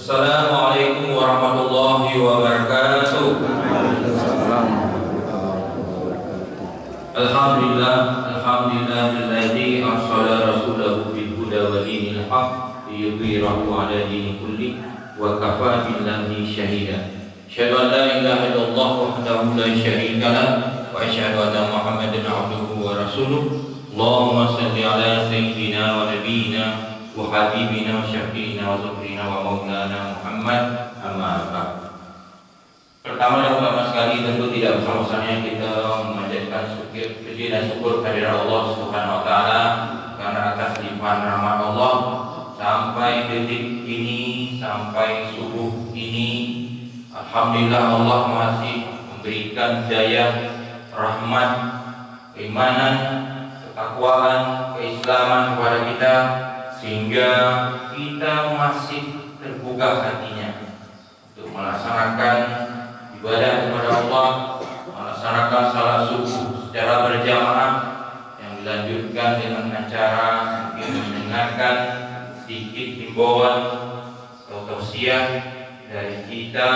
Assalamualaikum warahmatullahi wabarakatuh. Alhamdulillah, alhamdulillahilladzi arsala rasulahu bil huda wa dinil haqq liyudhhirahu 'ala dini kulli wa kafaa billahi shahida. Asyhadu an la ilaha illallah wahdahu la syarika lah wa asyhadu anna Muhammadan 'abduhu wa rasuluh. Allahumma shalli 'ala sayyidina wa nabiyyina wa habibina wa syafiina wa zukrina wa maulana Muhammad, amma ba'd. Pertama dan utama sekali tentu tidak usah-usahnya kita memanjatkan puji dan syukur kehadirat Allah Subhanahu wa taala karena atas limpahan rahmat Allah sampai detik ini, sampai subuh ini, alhamdulillah Allah masih memberikan hidayah, rahmat, keimanan, ketakwaan, keislaman kepada kita sehingga kita masih terbuka hatinya untuk melaksanakan ibadah kepada Allah, melaksanakan salat subuh secara berjamaah yang dilanjutkan dengan acara mungkin mendengarkan sedikit himbauan atau tausiah dari kita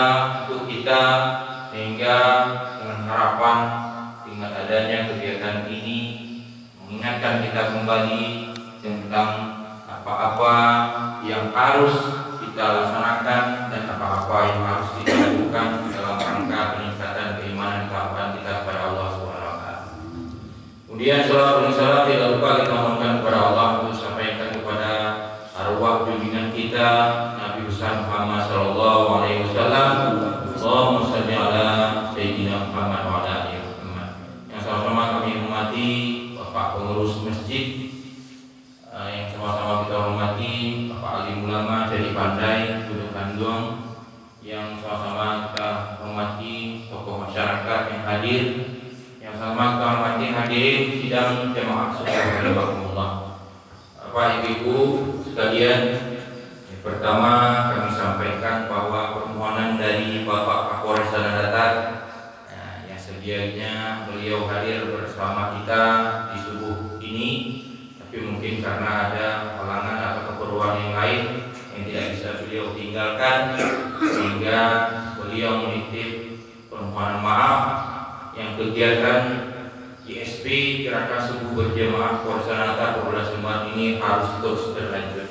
untuk kita, sehingga dengan harapan dengan adanya kegiatan ini mengingatkan kita kembali tentang apa-apa yang harus kita laksanakan dan apa-apa yang harus kita lakukan dalam rangka peningkatan keimanan ketakwaan kita kepada Allah Subhanahu wa taala. Kemudian salawat dan salam tidak lupa kita mohonkan kepada Allah untuk sampaikan kepada arwah junjungan kita Nabi besar Muhammad sallallahu alaihi wasallam. Allahumma shalli ala sayyidina Muhammad wa ala ali Muhammad. Yang sama-sama kami hormati Bapak pengurus masjid, yang sama-sama kita hormati Bapak alim ulama dari Pandai, Gunung Kandung, yang sama-sama kita hormati tokoh masyarakat yang hadir, yang sama kita hormati hadirin sidang jamaah subhanallah. Bapak Ibu sekalian, yang pertama kami sampaikan bahwa permohonan dari Bapak Kapolres Tanah Datar yang sedianya beliau hadir bersama kita di subuh ini, tapi mungkin karena ada halangan atau keperluan yang lain yang tidak bisa beliau tinggalkan, sehingga beliau menitip permohonan maaf yang kegiatan GSP Gerakan Subuh Berjamaah Polres Tanah Datar 12 Maret ini harus terus berlanjut.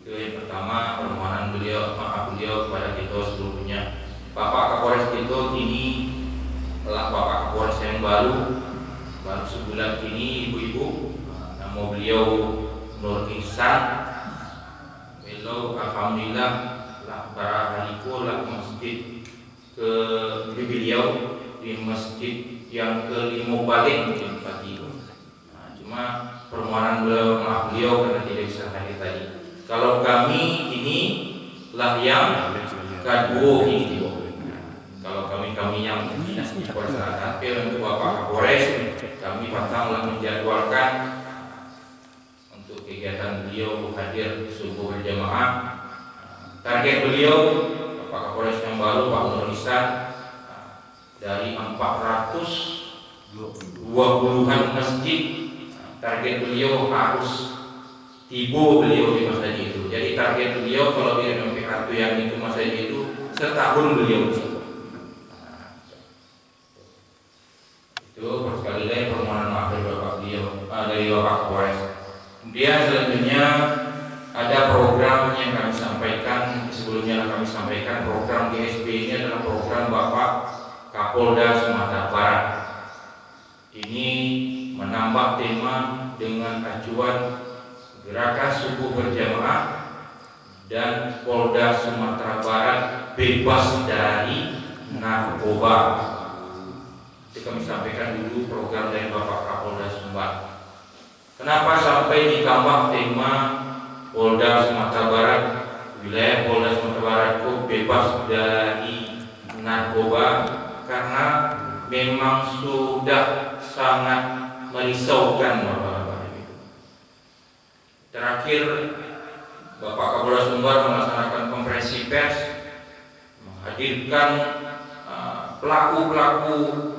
Itu yang pertama, permohonan maaf beliau kepada kita seluruhnya. Bapak Kapolres kita kini telah Bapak Kapolres yang baru sebulan kini, ibu-ibu. Nama beliau Nur Ihsan. Beliau alhamdulillah lah para haliku lah masjid ke beliau di masjid yang ke-5 balik mungkin pagi itu. Cuma permohonan maaf beliau karena tidak bisa hadir tadi. Kalau kami ini lah yang kedua ini. Kalau kami yang dinasti Polres Tanah Datar, untuk Bapak Kapolres kami patanglah menjadwalkan untuk kegiatan beliau hadir subuh berjamaah. Target beliau Bapak Kapolres yang baru Pak Nur Ihsan dari 420-an masjid, target beliau harus tiba beliau di masjid itu. Jadi target beliau kalau di MMP1 yang itu masjid itu setahun beliau itu sekali lagi permohonan maaf dari Bapak beliau, dari Bapak Kapolres. Kemudian selanjutnya ada program yang kami sampaikan sebelumnya, kami sampaikan program GSP ini adalah program Bapak Kapolda Sumatera Barat. Ini menambah tema dengan acuan Gerakan Subuh Berjamaah dan Polda Sumatera Barat bebas dari narkoba. Itu kami sampaikan dulu program dari Bapak Kapolda Sumbar. Kenapa sampai ditambah tema Polda Sumatera Barat, wilayah Polda Sumatera Barat itu bebas dari narkoba? Karena memang sudah sangat merisaukan Bapak-Bapak itu. Terakhir Bapak Kapolda Sumbar melaksanakan konferensi pers menghadirkan pelaku-pelaku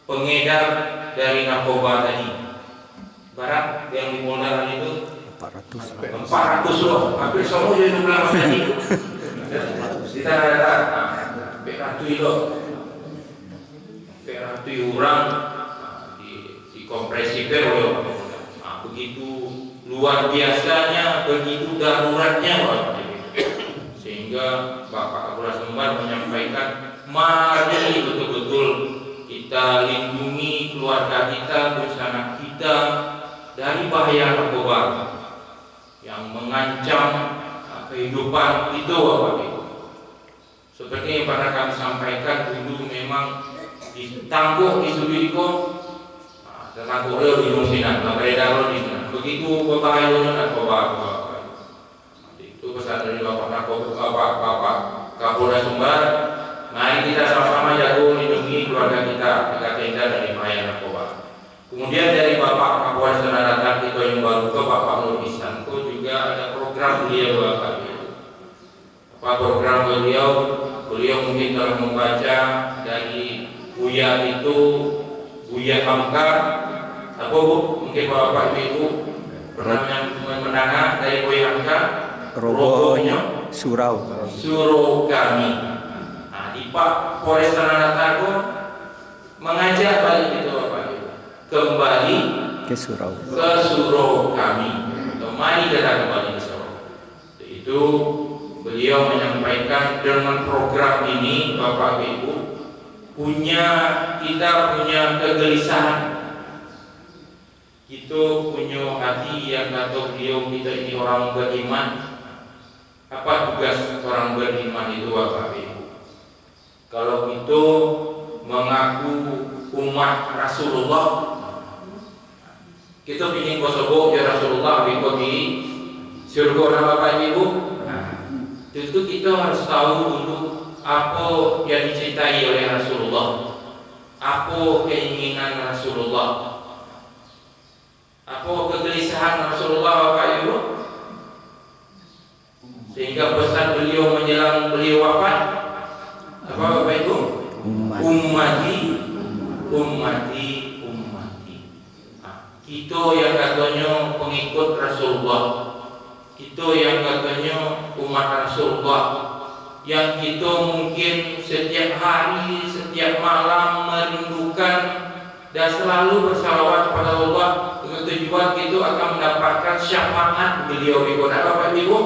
pengedar dari narkoba tadi. Barat yang di Polda itu 400 loh, hampir semua jadi jumlah tadi. Kita ada 400 loh, 400 orang dikompresi loh. Begitu luar biasanya, begitu daruratnya, sehingga Bapak Kapolres Sumbar menyampaikan, mari betul-betul kita lindungi keluarga kita, bersama kita dari bahaya narkoba yang mengancam kehidupan itu, Bapak Ibu. Seperti yang pernah kami sampaikan dulu, memang ditangguh di Sudiko tentang Korea di Nusinan, beredar di sana. Begitu berbahaya narkoba. Itu pesan dari Bapak Kapolres Sumbar. Mari kita sama-sama jago lindungi keluarga kita, jaga tenda dari bahaya narkoba. Kemudian dari Bapak Kapolres Tanah kita yang baru ke Bapak Nur Isanko juga ada program beliau, Bapak. Apa program beliau? Beliau mungkin telah membaca dari Buya itu, Buya Hamka, apa Bu? Mungkin Bapak Ibu pernah mendengar dari Buya Hamka, robohnya surau kami. Nah, di Pak Polres Tanah mengajak balik itu, Bapak Ibu, kembali ke surau kami. Mari kita kembali ke surau. Itu beliau menyampaikan dengan program ini, Bapak Ibu, kita punya kegelisahan, kita punya hati yang kata beliau, kita ini orang beriman. Apa tugas orang beriman itu, Bapak Ibu? Kalau kita mengaku umat Rasulullah, kita ingin bersobok ya Rasulullah di surga, Bapak Ibu. Tentu kita harus tahu dulu apa yang dicintai oleh Rasulullah, apa keinginan Rasulullah, apa kegelisahan Rasulullah, Bapak Ibu. Sehingga pesan beliau menjelang beliau wafat, apa Bapak Ibu? Ummati. Kita yang katanya pengikut Rasulullah, kita yang katanya umat Rasulullah, yang kita mungkin setiap hari, setiap malam merindukan dan selalu bersalawat kepada Allah dengan tujuan kita akan mendapatkan syafaat beliau. Bapak Ibu,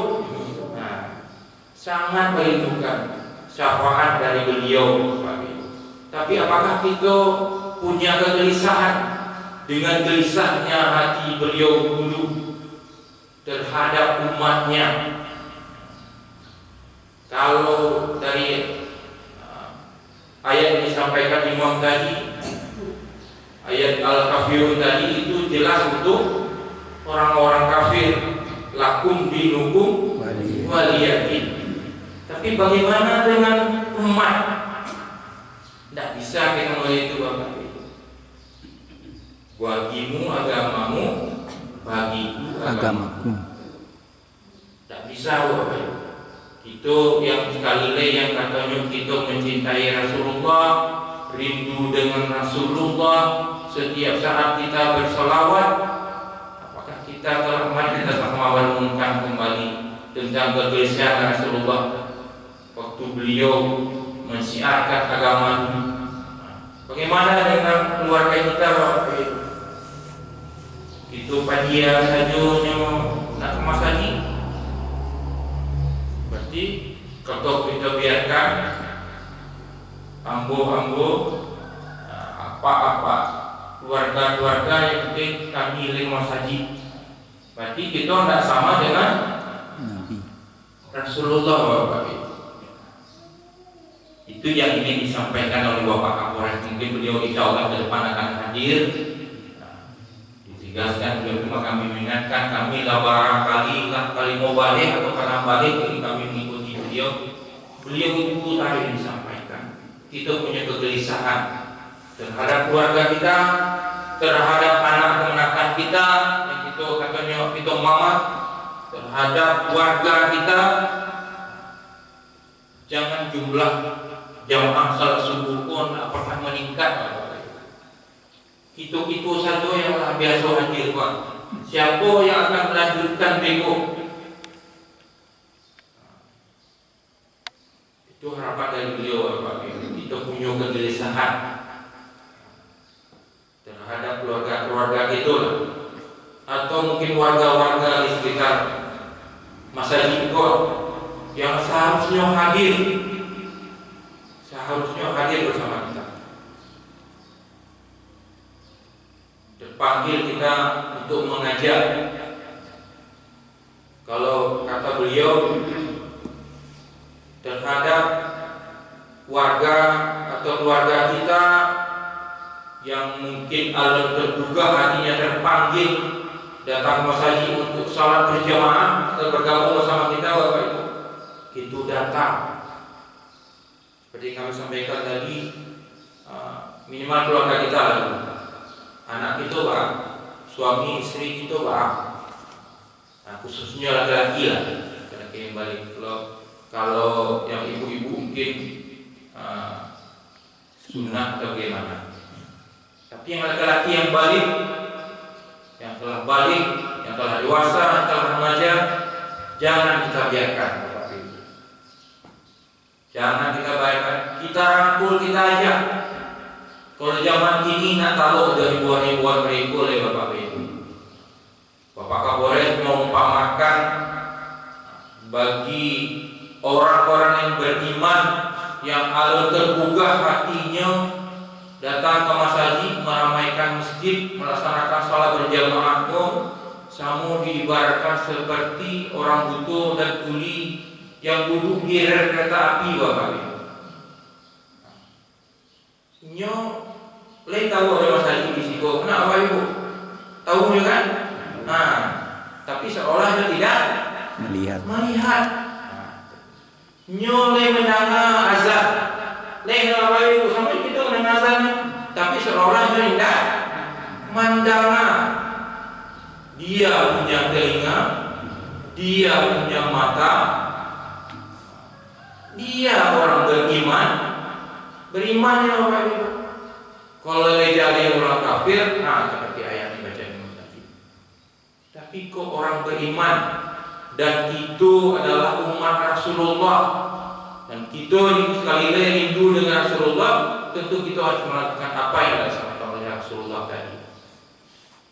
sangat merindukan syafaat dari beliau, Bapak Ibu. Tapi apakah kita punya kegelisahan dengan gelisahnya hati beliau dulu terhadap umatnya? Kalau dari ayat yang disampaikan Imam tadi, ayat Al-Kafirun tadi, itu jelas untuk orang-orang kafir, lakum dinukum waliyadin. Tapi bagaimana dengan umat? Tidak bisa kita melihat itu, Bapak Ibu. Bagimu agamamu, bagiku agamaku. Tidak bisa, Bapak Ibu. Itu yang sekali lagi yang katanya kita mencintai Rasulullah, rindu dengan Rasulullah, setiap saat kita berselawat. Apakah kita telah merenungkan kembali tentang kegelisahan Rasulullah waktu beliau mensiarkan agama ini? Bagaimana dengan keluarga kita, Bapak Ibu? Itu padia saja nak kemas lagi. Berarti kalau kita biarkan ambo-ambo, apa-apa keluarga-keluarga yang penting kami lima saji, berarti kita tidak sama dengan Nabi Rasulullah, Bapak Ibu. Itu yang ingin disampaikan oleh Bapak Kapolres. Mungkin beliau insya Allah ke depan akan hadir. Ditegaskan beliau, cuma kami mengingatkan, kami lah barangkali kali mau balik atau karena balik ini kami mengikuti beliau. Beliau itu tadi disampaikan, kita punya kegelisahan terhadap keluarga kita, terhadap anak kemenakan kita, yang kita katanya kita mama, terhadap keluarga kita. Jangan jumlah jamaah salat subuh pun apakah meningkat? Itu saja yang biasa hadir, Pak. Siapa yang akan melanjutkan bego? Itu harapan dari beliau, Bapak Ibu. Kita punya kegelisahan terhadap keluarga-keluarga itu, atau mungkin warga-warga di sekitar masjid itu yang seharusnya hadir bersama kita. Terpanggil kita untuk mengajak. Kalau kata beliau, terhadap warga atau keluarga kita yang mungkin alam terduga hatinya terpanggil datang ke masjid untuk salat berjamaah atau bergabung bersama kita, Bapak Ibu, itu datang. Seperti kami sampaikan tadi, minimal keluarga kita, anak kita, Pak, suami istri kita, Pak, khususnya laki-laki lah, laki-laki yang balik. Kalau yang ibu-ibu mungkin sunnah atau bagaimana. Tapi yang laki-laki yang balik, yang telah balik, yang telah dewasa, yang telah remaja, jangan kita biarkan, Bapak Ibu. Jangan kita biarkan. Kita rangkul, kita ajak. Kalau zaman kini nak tahu udah ribuan mereka oleh Bapak Ibu. Bapak Kapolres mengumpamakan bagi orang-orang yang beriman yang alur tergugah hatinya datang ke masjid, meramaikan masjid, melaksanakan sholat berjamaah, sama diibaratkan seperti orang butuh dan kuli yang duduk di rel kereta api, Bapak Ibu. Nyo, le tahu ada masjid di situ, kenapa Ibu? Tahu juga kan? Nah, tapi seolah dia tidak melihat. Nyo le mendengar azan, le kenapa Ibu? Sampai kita mendengar azan, tapi seolah dia tidak mendengar. Dia punya telinga, dia punya mata, dia orang beriman ya Bapak Ibu. Kalau jadi orang kafir, seperti ayat yang dibaca tadi. Tapi kok orang beriman dan itu adalah umat Rasulullah, dan kita sekali lagi rindu dengan Rasulullah, tentu kita harus melakukan apa yang disampaikan oleh Rasulullah tadi.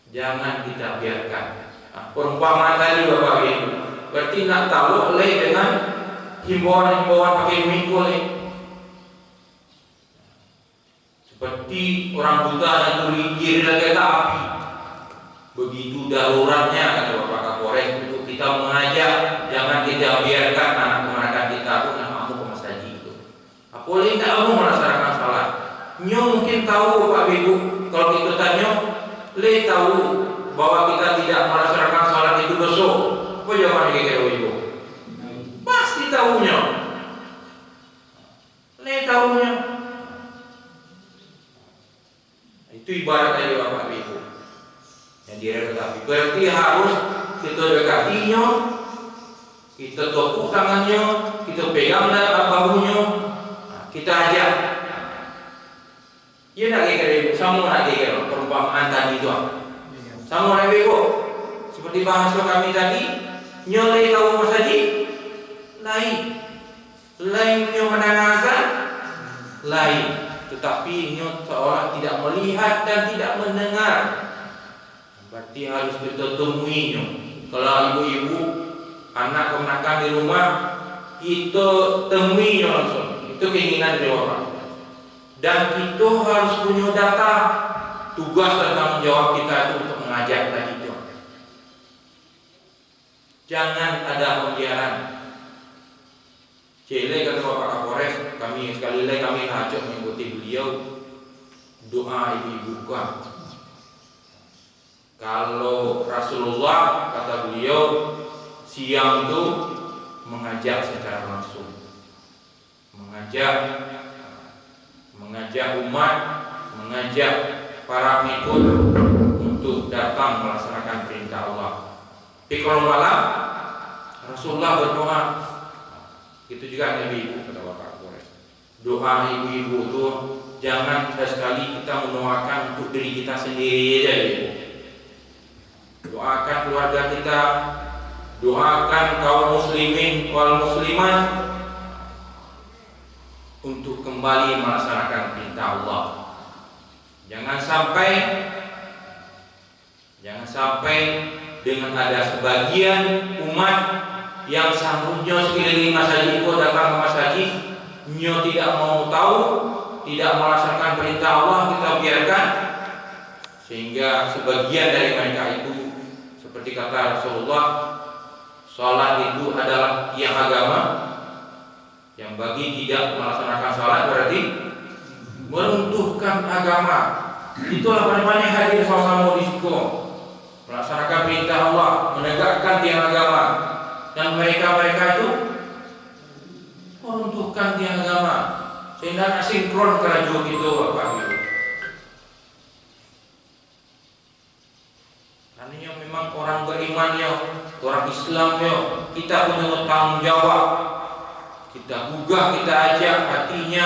Jangan kita biarkan. Perumpamaan tadi Bapak Ibu, berarti nak tahu oleh dengan himbauan-himbauan pakai mikul. Seperti orang buta yang tergigit dalam kereta api. Begitu daruratnya kata Bapak Kapolres untuk kita mengajak, jangan kita biarkan anak-anak kita pun kamu ke masjid itu. Apalagi tidak mau melaksanakan salat. Nyo mungkin tahu Bapak Ibu, kalau kita tanya, le tahu bahwa kita tidak melaksanakan salat itu dosa. Apa jawaban kita Ibu? Pasti tahunya. Le tahunya. Itu ibarat dari Bapak Ibu yang direka. Berarti harus kita dekatinya, kita tepuk tangannya, kita pegang bahunya, kita ajak. Ia nak kira sama nak kira perumpamaan tadi itu. Sama nak kira seperti bahasa kami tadi, nyoleh tahu masjid lain nyo mendengar azan lain. Tetapi nyo seolah tidak melihat dan tidak mendengar. Berarti harus kita temui nyo. Kalau ibu-ibu anak kemenakan di rumah, kita temui nyo langsung. Itu keinginan dari Bapak. Dan kita harus punya data. Tugas dan tanggung jawab kita itu untuk mengajak tadi itu. Jangan ada pembiaran. Cile kata Bapak Kapolres, kami sekali lagi kami ajak mengikuti beliau doa ibu-ibu kan. Kalau Rasulullah kata beliau siang itu mengajak secara langsung, mengajak umat, mengajak para pengikut untuk datang melaksanakan perintah Allah. Tapi kalau malam Rasulullah berdoa. Itu juga ibu-ibu kata Bapak Kapolres. Doa ibu-ibu itu jangan sekali kita mendoakan untuk diri kita sendiri aja ibu. doakan keluarga kita, doakan kaum muslimin wal muslimat untuk kembali melaksanakan perintah Allah. Jangan sampai dengan ada sebagian umat yang sambutnya sekeliling masjid itu datang ke masjid, nyo tidak mau tahu, tidak melaksanakan perintah Allah, kita biarkan sehingga sebagian dari mereka itu seperti kata Rasulullah, salat itu adalah tiang agama, yang bagi tidak melaksanakan salat berarti meruntuhkan agama. Itulah namanya hadir sama disiko, melaksanakan perintah Allah, menegakkan tiang agama, dan mereka itu meruntuhkan tiang agama sehingga sinkron kerajaan gitu Bapak Ibu. Karena memang orang beriman ya, orang Islam ya, kita punya tanggung jawab. Kita gugah, kita ajak hatinya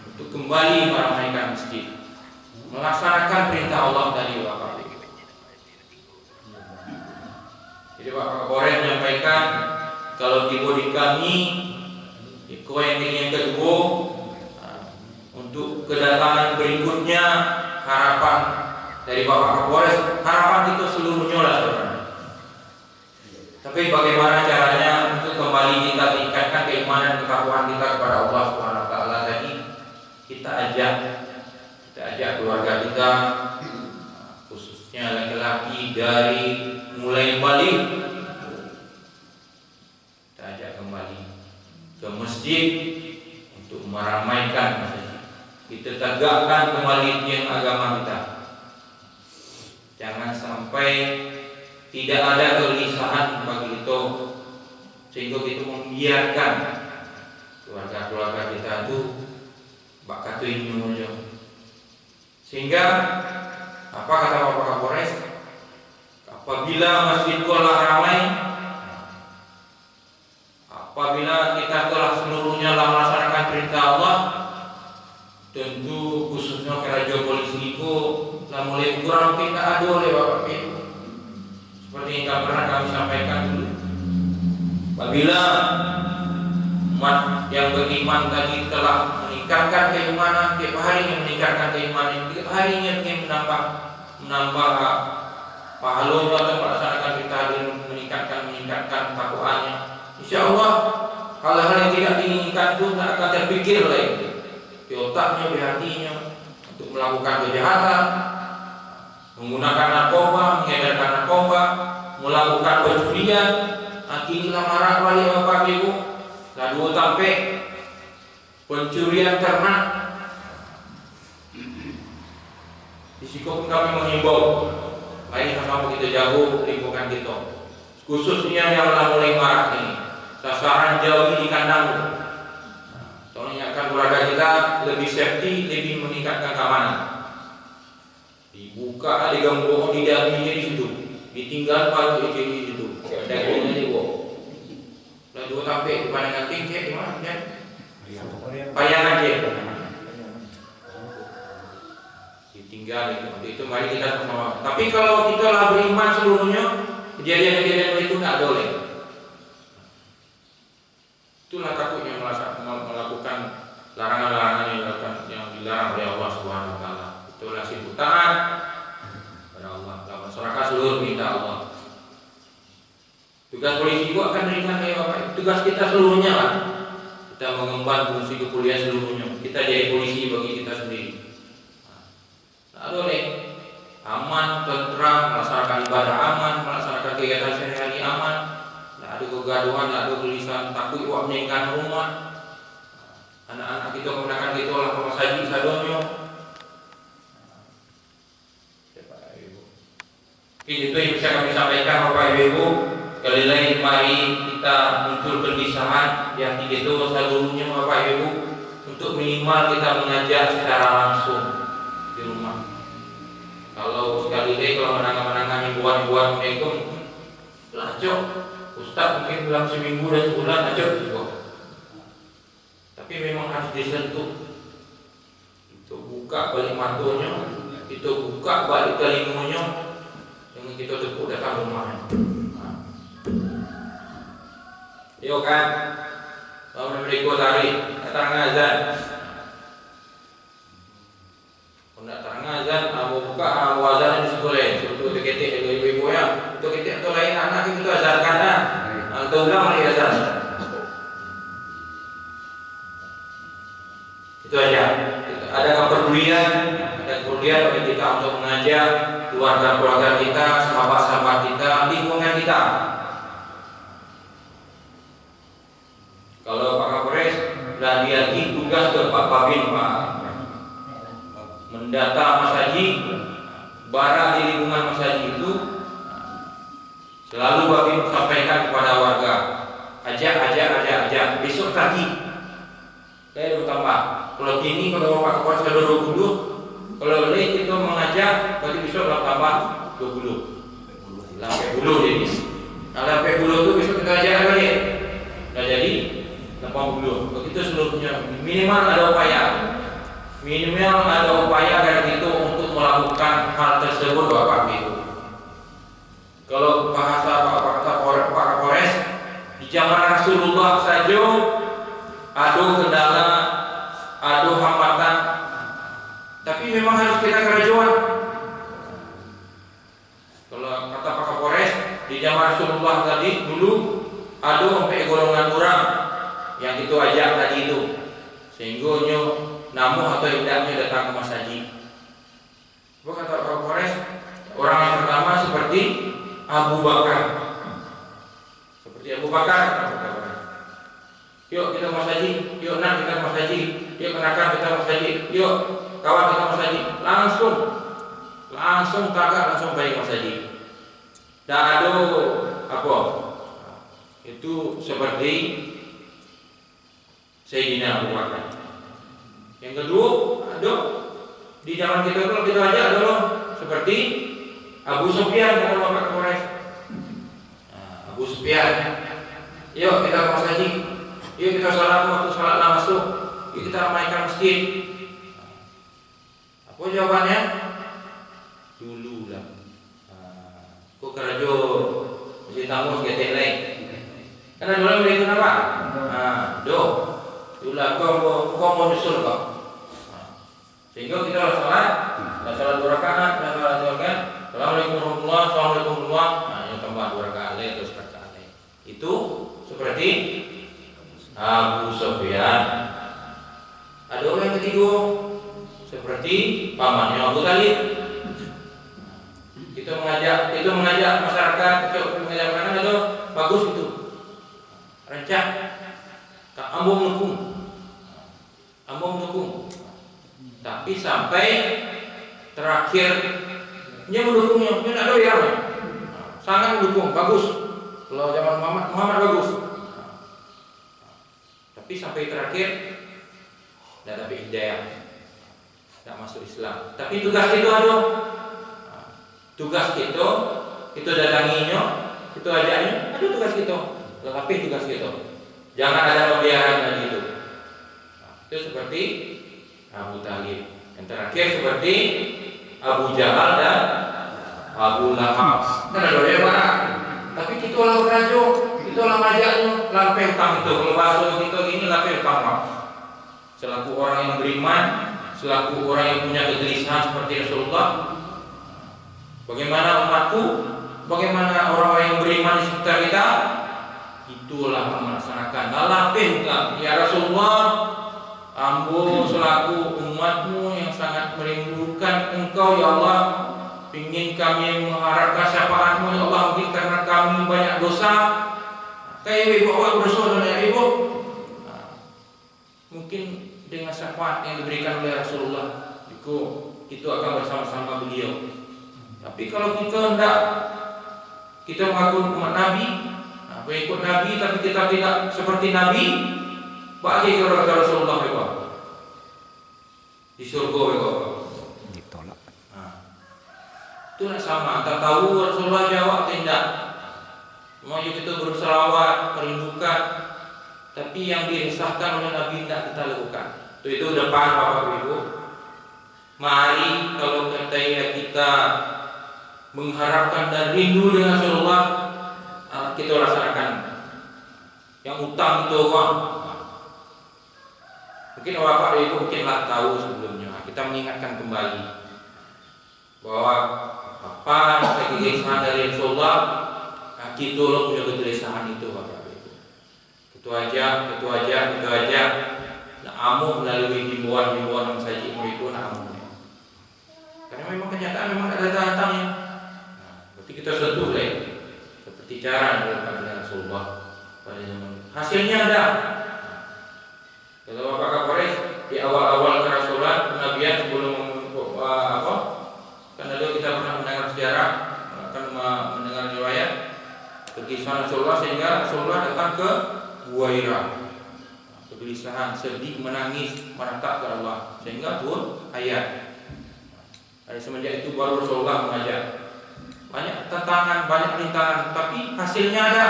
untuk kembali meramaikan masjid, melaksanakan perintah Allah tadi Bapak Ibu. Jadi Bapak Kapolres menyampaikan kalau di kami yang kedua untuk kedatangan berikutnya, harapan dari Bapak Kapolres, harapan itu seluruhnya lah sebenarnya. Tapi bagaimana caranya untuk kembali kita tingkatkan keimanan ketakwaan kita kepada Allah Subhanahu wa taala tadi, kita ajak keluarga kita, khususnya laki-laki dari mulai balik, kita ajak kembali ke masjid untuk meramaikan masjid. Kita tegakkan kembali tiang agama kita. Jangan sampai tidak ada kegelisahan bagi itu sehingga kita membiarkan keluarga kita itu bakal tujuan. Sehingga apa kata Bapak Kapolres? Apabila masjid telah ramai, apabila kita telah seluruhnya melaksanakan perintah Allah, tentu khususnya kerajaan polisi itu telah mulai kurang kita ada oleh Bapak Ibu. Seperti yang pernah kami sampaikan dulu, apabila umat yang beriman tadi telah meningkatkan keimanan, tiap harinya meningkatkan keimanan, tiap harinya menambah pahalanya atau melaksanakan perintah meningkatkan takwaannya, insya Allah hal-hal yang tidak diinginkan itu tidak akan terpikir lagi di otaknya, di hatinya untuk melakukan kejahatan, menggunakan narkoba, mengedarkan narkoba, melakukan pencurian. Inilah marak wali Bapak Ibu. Lalu sampai pencurian ternak. Di situ kami mengimbau, mari sama kita jago lingkungan kita. Khususnya yang mulai marak ini, sasaran jauh di kandang. Tolong ingatkan keluarga kita lebih safety, lebih meningkatkan keamanan. Dibuka, digembok, didampingi di situ, ditinggal palu di situ, dagingnya dibawa. Lalu sampai di pandangan tinggi di mana? Payang aja. Ditinggal itu mari kita sama. Tapi kalau kita lah beriman seluruhnya, kejadian-kejadian itu nggak boleh. Itulah takutnya melakukan larangan-larangan yang dilarang oleh Allah Subhanahu wa taala. Itulah sifat taat pada Allah. Masyarakat seluruh minta Allah. Tugas polisi itu akan ringan ya Bapak. Tugas kita seluruhnya lah. Kita mengemban fungsi kepolisian seluruhnya. Kita jadi polisi bagi kita sendiri. Lalu aman, tentram, melaksanakan ibadah aman, melaksanakan kegiatan sehari-hari aman. Tidak ada kegaduhan, tidak ada gelisahan, takut wak meninggalkan rumah. Anak-anak kita kemudian kita olah rumah saji sadonyo. Itu yang bisa kami sampaikan Bapak Ibu. Kali lain mari kita muncul kegelisahan di hati kita seluruhnya Bapak Ibu, untuk minimal kita mengajar secara langsung di rumah. Kalau sekali lagi kalau menangani himbauan mereka, lacok Ustaz mungkin dalam seminggu dan sebulan lacok juga. Tapi memang harus disentuh. Itu buka balik matonya, itu buka balik telingonya. yang kita tepuk datang rumah. Yo kan, kalau mereka tarik datang azan, kalau datang azan, abu buka abu azan di sekolah, itu ketik ibu-ibu ya, itu ketik atau lain anak itu azankan dah, atau ulang lagi azan. Itu aja. Ada kepedulian bagi kita untuk mengajak keluarga-keluarga kita, sahabat-sahabat kita, lingkungan kita. Kalau Pak Kapolres sudah diagi tugas ke Pak Babin, Pak, mendata Mas Haji, barang di lingkungan Mas Haji itu selalu Babin sampaikan kepada warga, ajak, besok pagi. Saya bertambah. Kalau gini, kalau Pak Kapolres ada 20, kalau lain itu mengajak, berarti besok tambah 20. Sampai 10 jadi. Nah, sampai 10 itu besok kita ajak lagi. Nah, jadi 80. Begitu seluruhnya. Minimal ada upaya agar itu untuk melakukan hal tersebut Bapak Ibu. Kalau bahasa Pak Kapolres di zaman Rasulullah saja ada kendala, ada hambatan, tapi memang harus kita kerajuan. Kalau kata Pak Kapolres di zaman Rasulullah tadi dulu ada sampai golongan orang yang itu ajak tadi itu, sehingga namu atau tidaknya datang ke Mas Haji. Kata Pak Kapolres, orang yang pertama seperti Abu Bakar. Yuk kita Mas Haji, yuk nak kita Mas Haji, yuk kenakan kita Mas Haji, yuk kawan kita Mas Haji. Langsung kakak langsung baik Mas Haji. Dan ada apa? Itu seperti Sayyidina Abu Bakar. Yang kedua, ada di zaman kita kalau kita ajak adalah seperti Abu Sufyan kata Bapak Kapolres. Abu Sufyan, yuk kita Mas Haji, yuk kita salat waktu salat langsung, yuk kita ramaikan masjid. Apa jawabannya? Dulu lah. Kok kerja masjid tamu segetek lain. Karena dulu begitu apa? Dulu kau mau nyusul kau. Sehingga kita salat 2 rakaat, Assalamualaikum warahmatullahi wabarakatuh. Nah, yang tambah 2 rakaat terus rakaat. Itu seperti Abu Sufyan. Ada orang yang ketiga seperti pamannya Abu Talib. Itu mengajak masyarakat, itu bagus itu. Rancak ambung mendukung. Tapi sampai terakhirnya mendukungnya, dia ada yang sangat mendukung, bagus. Kalau zaman Muhammad bagus. Tapi sampai terakhir tidak dapat hidayah, tidak masuk Islam. Tapi tugas kita ada. Tugas kita datanginya, kita ajaknya, ada tugas kita. Tetapi tugas kita. Jangan ada pembiaran tadi itu. Itu seperti Abu Talib. Yang terakhir seperti Abu Jahal dan Abu Lahab. Kan ada yang mana? Tapi kita lah berajo, kita lah majaknya, lampai utang itu. Kalau bahasa kita gini lampai utang. Selaku orang yang beriman, selaku orang yang punya kegelisahan seperti Rasulullah, bagaimana umatku, bagaimana orang-orang yang beriman di sekitar kita, itulah melaksanakan. Lampai utang. Ya Rasulullah, ambo selaku umatmu yang sangat merindukan engkau ya Allah, ingin kami mengharapkan syafaatmu ya Allah, mungkin karena kami banyak dosa. Kayak ibu awak berdosa dan ibu, mungkin dengan syafaat yang diberikan oleh Rasulullah itu akan bersama-sama beliau. Tapi kalau kita mengaku umat Nabi, mengikut Nabi, tapi kita tidak seperti Nabi, bagi keluarga Rasulullah itu di surga itu ditolak. Itu sama. Tak tahu Rasulullah jawab tidak. Mau kita berselawat, merindukan, tapi yang diresahkan oleh Nabi tidak kita lakukan. Itu depan Bapak Ibu. Mari kalau kita mengharapkan dan rindu dengan Rasulullah, kita laksanakan. Yang utang itu uang. Mungkin Bapak Ibu mungkinlah tahu sebelumnya. Kita mengingatkan kembali bahwa apa kegelisahan dari Rasulullah, kita lo punya kegelisahan itu Bapak Ibu. Itu aja. Nah, amu melalui himbauan saji itu amu. Karena memang kenyataan memang ada datangnya. Berarti kita sentuh seperti cara dilakukan dengan Rasulullah pada zaman. Hasilnya ada. Kalau Bapak Kapolres di awal-awal kerasulan penabian sebelum karena dulu kita pernah mendengar sejarah, akan mendengar riwayat kegelisahan Rasulullah sehingga Rasulullah datang ke Gua Hira. Kegelisahan, sedih, menangis, meratap ke Allah sehingga turun ayat. Dari semenjak itu baru Rasulullah mengajak. Banyak tantangan, banyak rintangan, tapi hasilnya ada.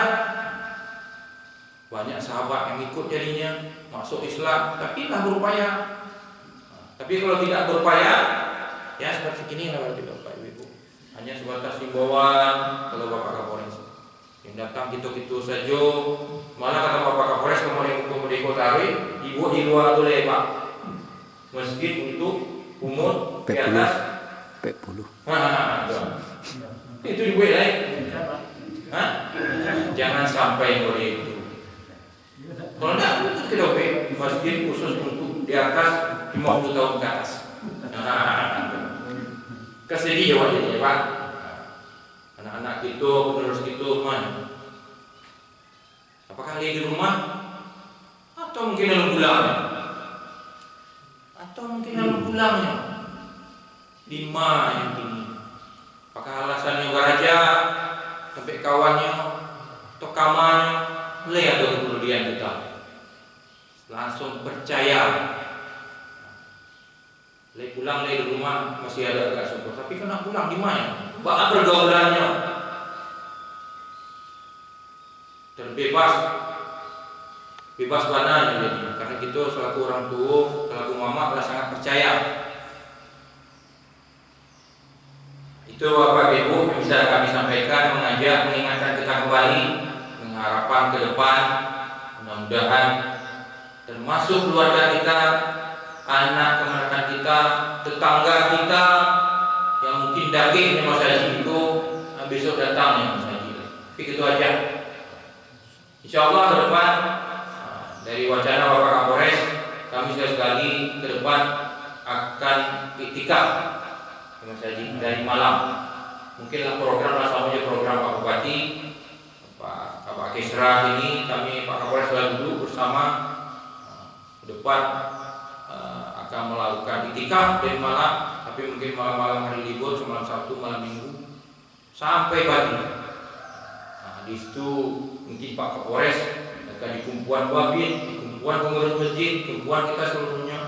Banyak sahabat yang ikut jadinya masuk Islam, tapi tak berupaya. Tapi kalau tidak berupaya, ya seperti ini lah Bapak Ibu. Hanya sebatas himbauan kalau Bapak Kapolres. Yang datang gitu-gitu saja. Malah kata Bapak Kapolres kemudian Kotawi, ibu di luar tu Pak. Masjid untuk umur di atas 40. Itu ibu jangan sampai oleh itu. Kalau tidak itu kita masjid khusus untuk di atas 50 tahun ke atas. Kesedih wajahnya Pak. Anak-anak itu, penerus itu mana? Apakah dia di rumah? Atau mungkin dalam pulangnya? 5 yang kini. Apakah alasannya beraja sampai kawannya atau kamarnya? Lihat dong kemudian kita langsung percaya. Pulang di rumah masih ada agak syukur, tapi kena pulang di mana? Bak pergaulannya bebas bananya jadi. Karena kita selaku orang tua, selaku mama adalah sangat percaya. Itu Bapak Ibu yang bisa kami sampaikan, mengajak, mengingatkan kita kembali, harapan ke depan, mudah-mudahan termasuk keluarga kita, anak keponakan kita, tetangga kita yang mungkin dagingnya Mas Haji itu besok datangnya Mas Haji. Tapi itu aja. Insyaallah ke depan dari wacana Bapak Kapolres, kami sekali ke depan akan iktikaf Mas Haji dari malam. Mungkinlah program saja program Pak Bupati, Pak Kesra ini kami Pak Kapolres selalu duduk bersama ke depan akan melakukan iktikaf dari malam, tapi mungkin malam-malam hari libur, semalam Sabtu, malam Minggu sampai pagi. Nah, di situ mungkin Pak Kapolres akan di kumpulan Wabin, di kumpulan pengurus masjid, kumpulan kita seluruhnya.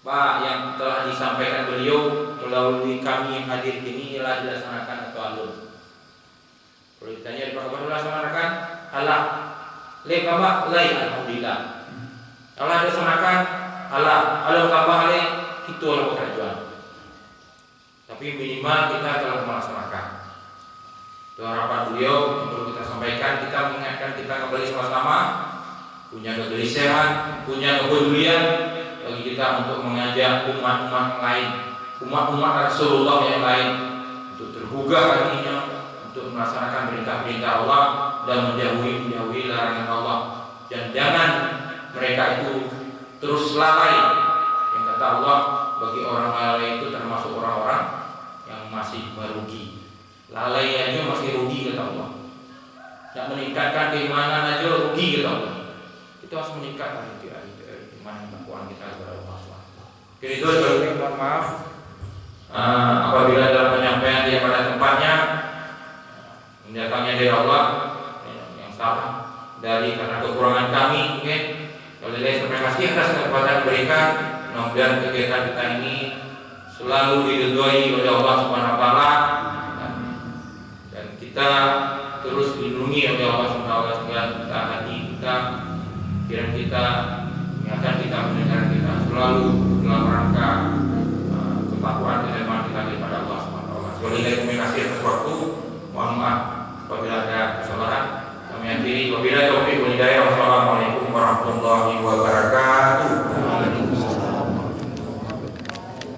Pak, yang telah disampaikan beliau melalui kami yang hadir ini ialah dilaksanakan atau alur. Kalau ditanya di Pak Kapolres dilaksanakan, Allah, Bapak, alhamdulillah. Allah dilaksanakan, Allah kabar itu adalah pekerjaan. Tapi minimal kita telah melaksanakan. Itu harapan beliau yang perlu kita sampaikan. Kita mengingatkan kita kembali sama-sama punya kegelisahan, punya kepedulian bagi kita untuk mengajak umat-umat yang lain, umat-umat Rasulullah yang lain untuk tergugah hatinya, untuk melaksanakan perintah-perintah Allah dan menjauhi larangan Allah. Dan jangan mereka itu terus lalai. Yang kata Allah, bagi orang lalai itu termasuk orang-orang yang masih merugi. Lalai aja masih rugi kata Allah. Tidak meningkatkan keimanan aja rugi kata Allah. Itu harus meningkatkan iman dan kekuatan kita kepada Allah SWT. Jadi itu sebelumnya mohon maaf apabila dalam penyampaian dia pada tempatnya mendatangnya dari Allah yang salah dari karena kekurangan kami mungkin. Oleh terima kasih atas kesempatan diberikan. Mudah-mudahan kegiatan kita ini selalu diridhoi oleh Allah Subhanahu wa taala dan kita terus dilindungi oleh Allah Subhanahu wa taala segala hati kita, pikiran kita, ingatan kita, pendengaran kita selalu dalam rangka ketakwaan dan iman kita kepada Allah Subhanahu wa taala. kasih atas waktu. Mohon maaf apabila ada kesalahan. Kami akhiri. Wabillahi taufiq wal hidayah. Wassalamualaikum warahmatullahi wabarakatuh.